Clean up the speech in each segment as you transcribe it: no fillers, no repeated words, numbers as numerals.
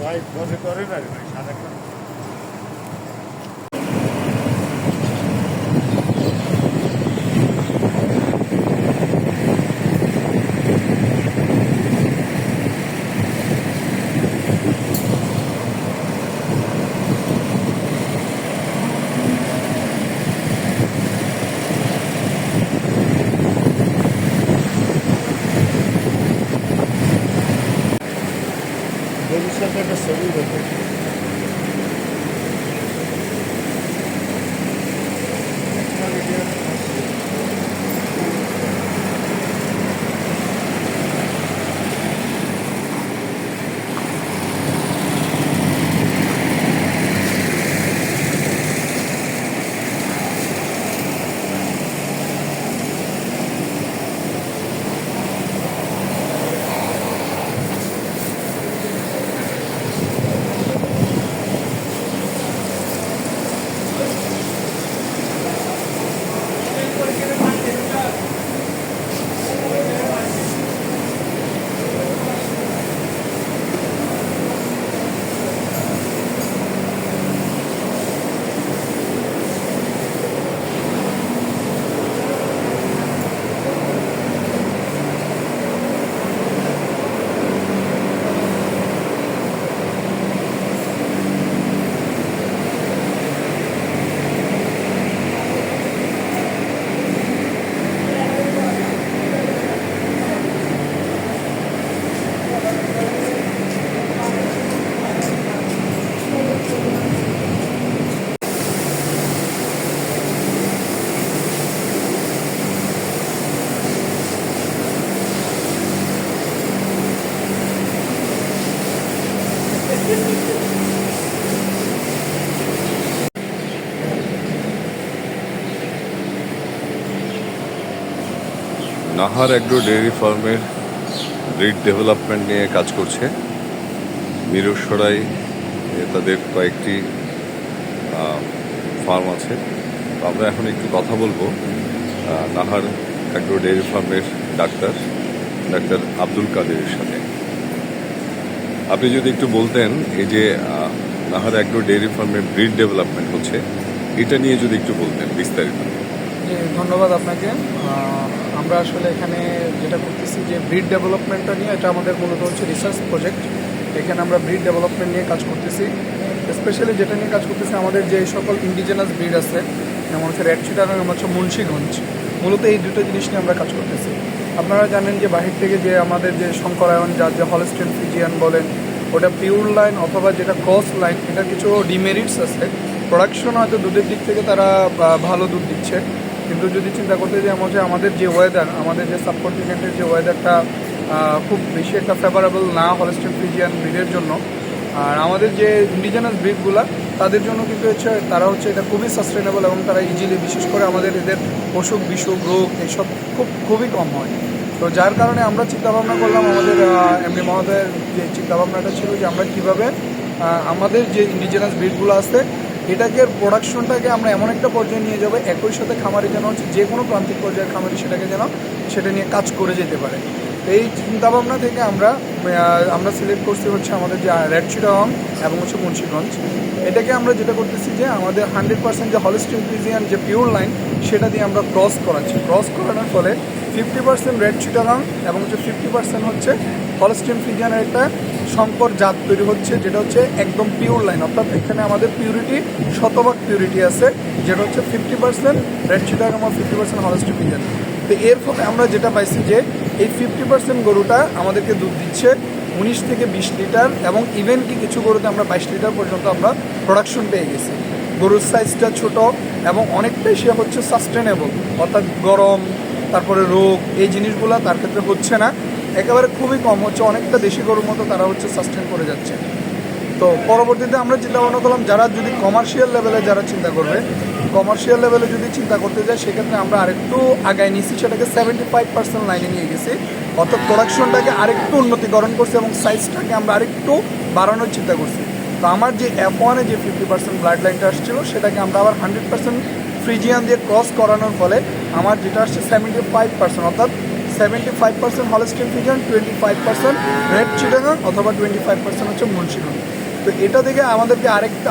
ভাই বসে করে না ভাই সাদা ভবিষ্যতে একটা ছবি দেখে নাহার অ্যাগ্রো ডেয়ারি ফার্মের ব্রিড ডেভেলপমেন্ট নিয়ে কাজ করছে মিরসরাই। তাদের কয়েকটি ফার্ম আছে। তো আমরা এখন একটু কথা বলবো নাহার অ্যাগ্রো ডেয়ারি ফার্মের ডাক্তার আব্দুল কাদেরের সাথে। আপনি যদি একটু বলতেন, এই যে নাহার অ্যাগ্রো ডেয়ারি ফার্মের ব্রিড ডেভেলপমেন্ট হচ্ছে, এটা নিয়ে যদি একটু বলতেন বিস্তারিত। ধন্যবাদ আপনাকে। আমরা আসলে এখানে যেটা করতেছি যে ব্রিড ডেভেলপমেন্টটা নিয়ে, এটা আমাদের মূলত হচ্ছে রিসার্চ প্রজেক্ট। এখানে আমরা ব্রিড ডেভেলপমেন্ট নিয়ে কাজ করতেছি। স্পেশালি যেটা নিয়ে কাজ করতেছি, আমাদের যে সকল ইন্ডিজিনাস ব্রিড আছে, যেমন হচ্ছে রেড চিটাগং এবং হচ্ছে মুন্সিগঞ্জ, মূলত এই দুটো জিনিস নিয়ে আমরা কাজ করতেছি। আপনারা জানেন যে বাহির থেকে যে আমাদের যে শঙ্করায়ন জাত, যে হলস্টেইন ফ্রিজিয়ান বলেন, ওটা পিওর লাইন অথবা যেটা ক্রস লাইন, এটা কিছু ডিমেরিটস আছে। প্রোডাকশন হয়তো দুধের দিক থেকে তারা ভালো দুধ দিচ্ছে, কিন্তু যদি চিন্তা করতে যাই আমাদের যে ওয়েদার, আমাদের যে সাবকন্টিনেন্টের যে ওয়েদারটা খুব বেশি একটা ফেভারেবল না হলস্টেইন ফ্রিজিয়ান ব্রিডের জন্য। আর আমাদের যে ইন্ডিজিনাস ব্রিডগুলো, তাদের জন্য কিন্তু তারা হচ্ছে এটা খুবই সাস্টেনেবল এবং তারা ইজিলি, বিশেষ করে আমাদের এদের অসুখ বিসুখ রোগ এইসব খুবই কম হয়। তো যার কারণে আমরা চিন্তাভাবনা করলাম, আমাদের এমনি মহোদয়ের যে চিন্তাভাবনাটা ছিল যে আমরা কীভাবে আমাদের যে ইন্ডিজিনাস ব্রিডগুলো আছে, এটাকে প্রোডাকশনটাকে আমরা এমন একটা পর্যায়ে নিয়ে যাবো, একই সাথে খামারি যেন হচ্ছে যে কোনো প্রান্তিক পর্যায়ের খামারি সেটা নিয়ে কাজ করে যেতে পারে। এই চিন্তাভাবনা থেকে আমরা সিলেক্ট করছি হচ্ছে আমাদের যে রেড চিটাগং এবং হচ্ছে মুন্সিগঞ্জ। এটাকে আমরা যেটা করতেছি যে আমাদের 100% যে হলস্টেইন ফ্রিজিয়ান যে পিওর লাইন, সেটা দিয়ে আমরা ক্রস করানোর ফলে 50% রেড চিটাগং এবং হচ্ছে 50% হচ্ছে হলস্টেইন ফ্রিজিয়ানের একটা সংকর জাত তৈরি হচ্ছে, যেটা হচ্ছে একদম পিওর লাইন। অর্থাৎ এখানে আমাদের পিউরিটি 100% পিউরিটি আছে, যেটা হচ্ছে 50% রেড চিটাগং এবং 50% হলস্টেইন ফ্রিজিয়ান। তো এর ফলে আমরা যেটা পাইছি যে এই 50% গরুটা আমাদেরকে দুধ দিচ্ছে 19 থেকে 20 লিটার, এবং ইভেন কি কিছু গরুতে আমরা 22 লিটার পর্যন্ত আমরা প্রোডাকশন পেয়ে গেছি। গরুর সাইজটা ছোট এবং অনেকটাই সে হচ্ছে সাস্টেনেবল, অর্থাৎ গরম, তারপরে রোগ, এই জিনিসগুলো তার ক্ষেত্রে হচ্ছে না, একেবারে খুবই কম হচ্ছে। অনেকটা দেশি গরুর মতো তারা হচ্ছে সাস্টেন করে যাচ্ছে। তো পরবর্তীতে আমরা চিন্তা ভাবনা করলাম, যারা যদি কমার্শিয়াল লেভেলে যদি চিন্তা করতে যায়, সেক্ষেত্রে আমরা আরেকটু আগায় নিয়েছি, সেটাকে 75% লাইনে নিয়ে গেছি। অর্থাৎ প্রোডাকশনটাকে আরেকটু উন্নতিকরণ করছি এবং সাইজটাকে আমরা আরেকটু বাড়ানোর চিন্তা করছি। তো আমার যে F1-এ যে 50% ব্লাড লাইনটা আসছিল, সেটাকে আমরা আবার 100% ফ্রিজিয়ান দিয়ে ক্রস করানোর ফলে আমার যেটা আসছে 75%, অর্থাৎ 75% হলস্টিয়ান ফ্রিজিয়ান, 25% রেড চিটাগাং অথবা 25% হচ্ছে মুন্সিগঞ্জ। তো এটা থেকে আমাদেরকে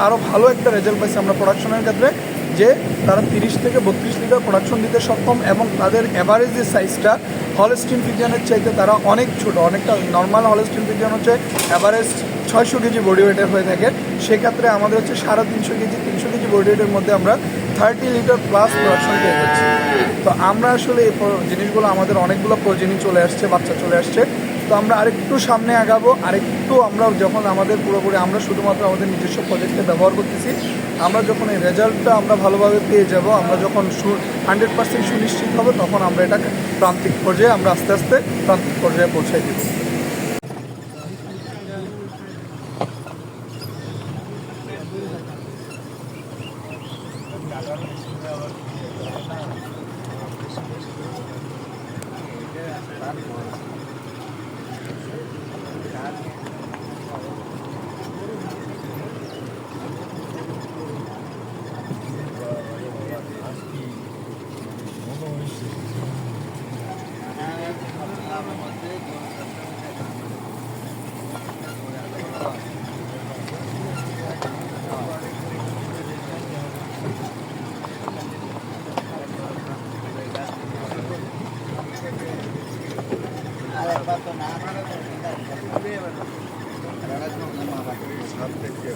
আরও ভালো একটা রেজাল্ট পাইছে আমরা প্রোডাকশনের ক্ষেত্রে, যে তারা 30 থেকে 32 লিটার প্রোডাকশন দিতে সক্ষম এবং তাদের অ্যাভারেজ যে সাইজটা হলস্টিন ফ্রিজিয়ানের চাইতে তারা অনেক ছোট, অনেকটা নর্মাল হলস্টিন ফ্রিজিয়ান হচ্ছে অ্যাভারেজ 600 কেজি বডি ওয়েটের হয়ে থাকে, সেক্ষেত্রে আমাদের হচ্ছে 350 কেজি 300 কেজি বডি ওয়েটের মধ্যে আমরা 30 লিটার প্লাস প্রোডাকশন পেয়ে যাচ্ছি। তো আমরা আসলে এই জিনিসগুলো আমাদের অনেকগুলো প্রোজেনি চলে আসছে, বাচ্চা চলে আসছে। তো আমরা আরেকটু সামনে আগাবো, আরেকটু আমরা যখন আমাদের পুরোপুরি আমরা শুধুমাত্র আমাদের নিজস্ব প্রজেক্টে ব্যবহার করতেছি, আমরা যখন এই রেজাল্টটা আমরা ভালোভাবে পেয়ে যাব, আমরা যখন 100% সুনিশ্চিত হবে, তখন আমরা এটা প্রান্তিক পর্যায়ে আমরা আস্তে আস্তে প্রান্তিক পর্যায়ে পৌঁছাই দেব। সাত থেকে